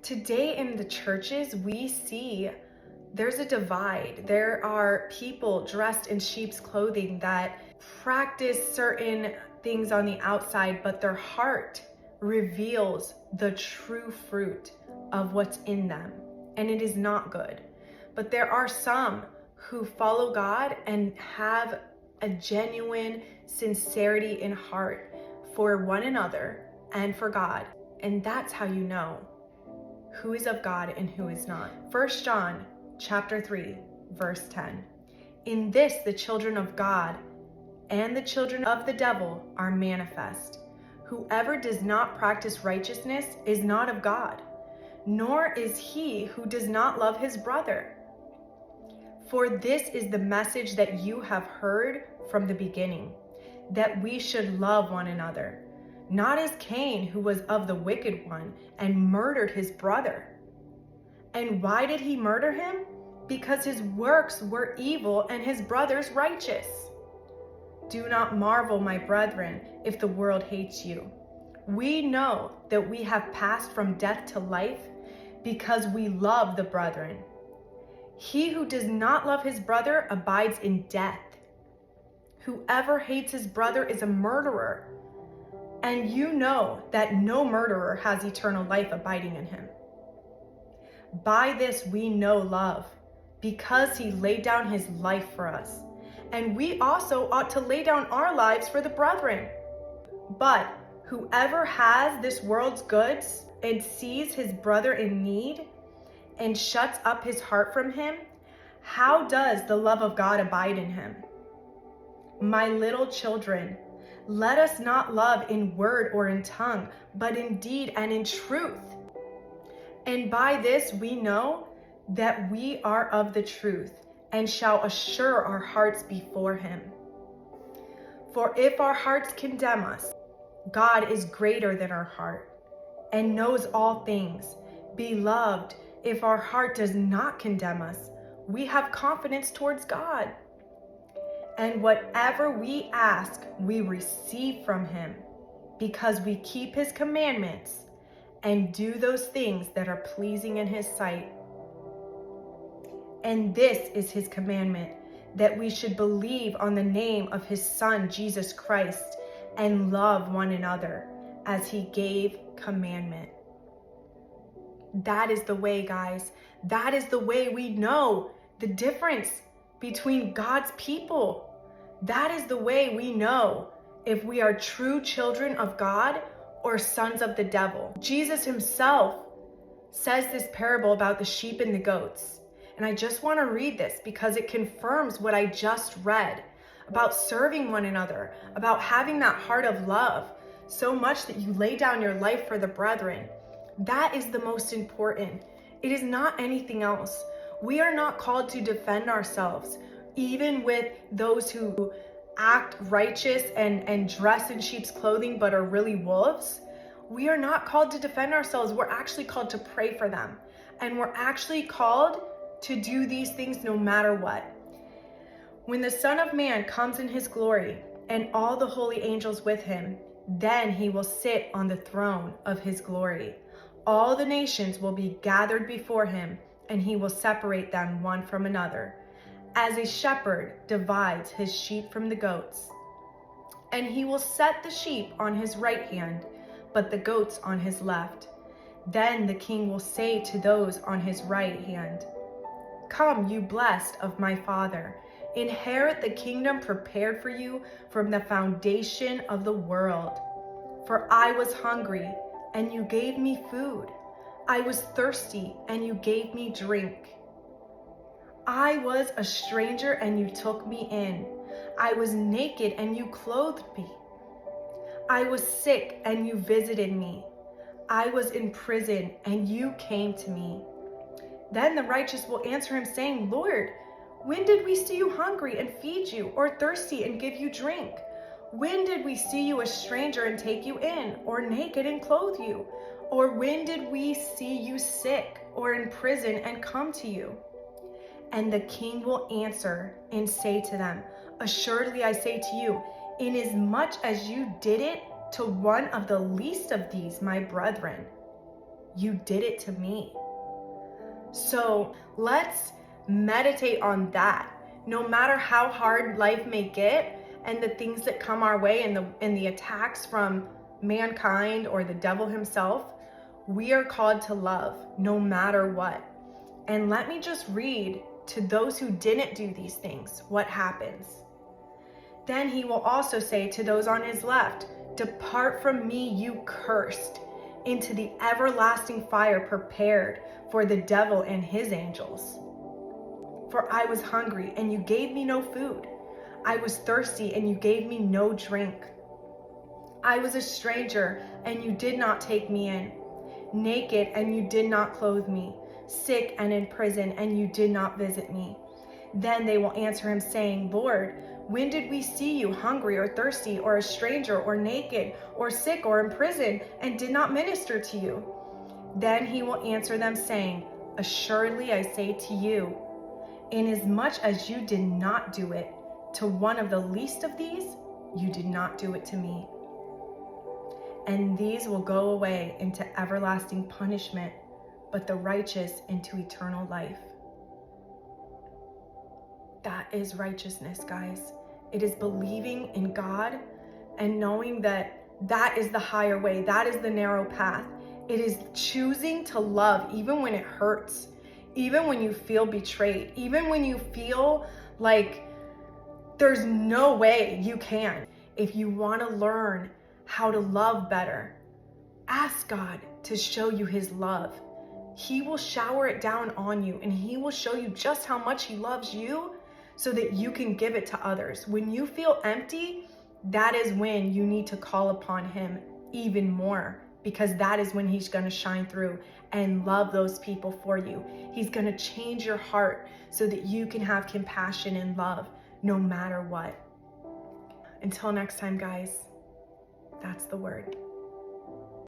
Today in the churches, we see there's a divide. There are people dressed in sheep's clothing that practice certain things on the outside, but their heart reveals the true fruit of what's in them, and it is not good. But there are some who follow God and have a genuine sincerity in heart for one another and for God, and that's how you know who is of God and who is not. 1 John chapter 3, verse 10. In this, the children of God and the children of the devil are manifest. Whoever does not practice righteousness is not of God, nor is he who does not love his brother. For this is the message that you have heard from the beginning, that we should love one another. Not as Cain, who was of the wicked one and murdered his brother. And why did he murder him? Because his works were evil and his brother's righteous. Do not marvel, my brethren, if the world hates you. We know that we have passed from death to life because we love the brethren. He who does not love his brother abides in death. Whoever hates his brother is a murderer. And you know that no murderer has eternal life abiding in him. By this we know love, because he laid down his life for us. And we also ought to lay down our lives for the brethren. But whoever has this world's goods and sees his brother in need and shuts up his heart from him, how does the love of God abide in him? My little children, let us not love in word or in tongue, but in deed and in truth. And by this we know that we are of the truth, and shall assure our hearts before him. For if our hearts condemn us, God is greater than our heart, and knows all things. Beloved, if our heart does not condemn us, we have confidence towards God. And whatever we ask, we receive from him, because we keep his commandments and do those things that are pleasing in his sight. And this is his commandment, that we should believe on the name of his Son, Jesus Christ, and love one another as he gave commandment. That is the way, guys. That is the way we know the difference between God's people. That is the way we know if we are true children of God or sons of the devil. Jesus himself says this parable about the sheep and the goats. And I just want to read this because it confirms what I just read about serving one another, about having that heart of love so much that you lay down your life for the brethren. That is the most important. It is not anything else. We are not called to defend ourselves, even with those who act righteous and dress in sheep's clothing but are really wolves. We are not called to defend ourselves. We're actually called to pray for them. And we're actually called to do these things no matter what. When the Son of Man comes in his glory and all the holy angels with him, then he will sit on the throne of his glory. All the nations will be gathered before him, and he will separate them one from another, as a shepherd divides his sheep from the goats. And he will set the sheep on his right hand, but the goats on his left. Then the king will say to those on his right hand, Come, you blessed of my Father, inherit the kingdom prepared for you from the foundation of the world. For I was hungry, and you gave me food. I was thirsty, and you gave me drink. I was a stranger, and you took me in. I was naked, and you clothed me. I was sick, and you visited me. I was in prison, and you came to me. Then the righteous will answer him, saying, Lord, when did we see you hungry and feed you, or thirsty and give you drink? When did we see you a stranger and take you in, or naked and clothe you? Or when did we see you sick or in prison and come to you? And the king will answer and say to them, Assuredly I say to you, inasmuch as you did it to one of the least of these, my brethren, you did it to me. So let's meditate on that. No matter how hard life may get and the things that come our way and the attacks from mankind or the devil himself, we are called to love no matter what. And let me just read to those who didn't do these things what happens. Then he will also say to those on his left, "Depart from me, you cursed, into the everlasting fire prepared for the devil and his angels. For I was hungry, and you gave me no food. I was thirsty, and you gave me no drink. I was a stranger, and you did not take me in. Naked, and you did not clothe me. Sick and in prison, and you did not visit me." Then they will answer him, saying, "Lord, when did we see you hungry or thirsty or a stranger or naked or sick or in prison and did not minister to you?" Then he will answer them, saying, "Assuredly I say to you, inasmuch as you did not do it to one of the least of these, you did not do it to me." And these will go away into everlasting punishment, but the righteous into eternal life. That is righteousness, guys. It is believing in God and knowing that that is the higher way. That is the narrow path. It is choosing to love even when it hurts, even when you feel betrayed, even when you feel like there's no way you can. If you want to learn how to love better, ask God to show you his love. He will shower it down on you, and he will show you just how much he loves you so that you can give it to others. When you feel empty, that is when you need to call upon him even more, because that is when he's going to shine through and love those people for you. He's going to change your heart so that you can have compassion and love no matter what. Until next time, guys, that's the word.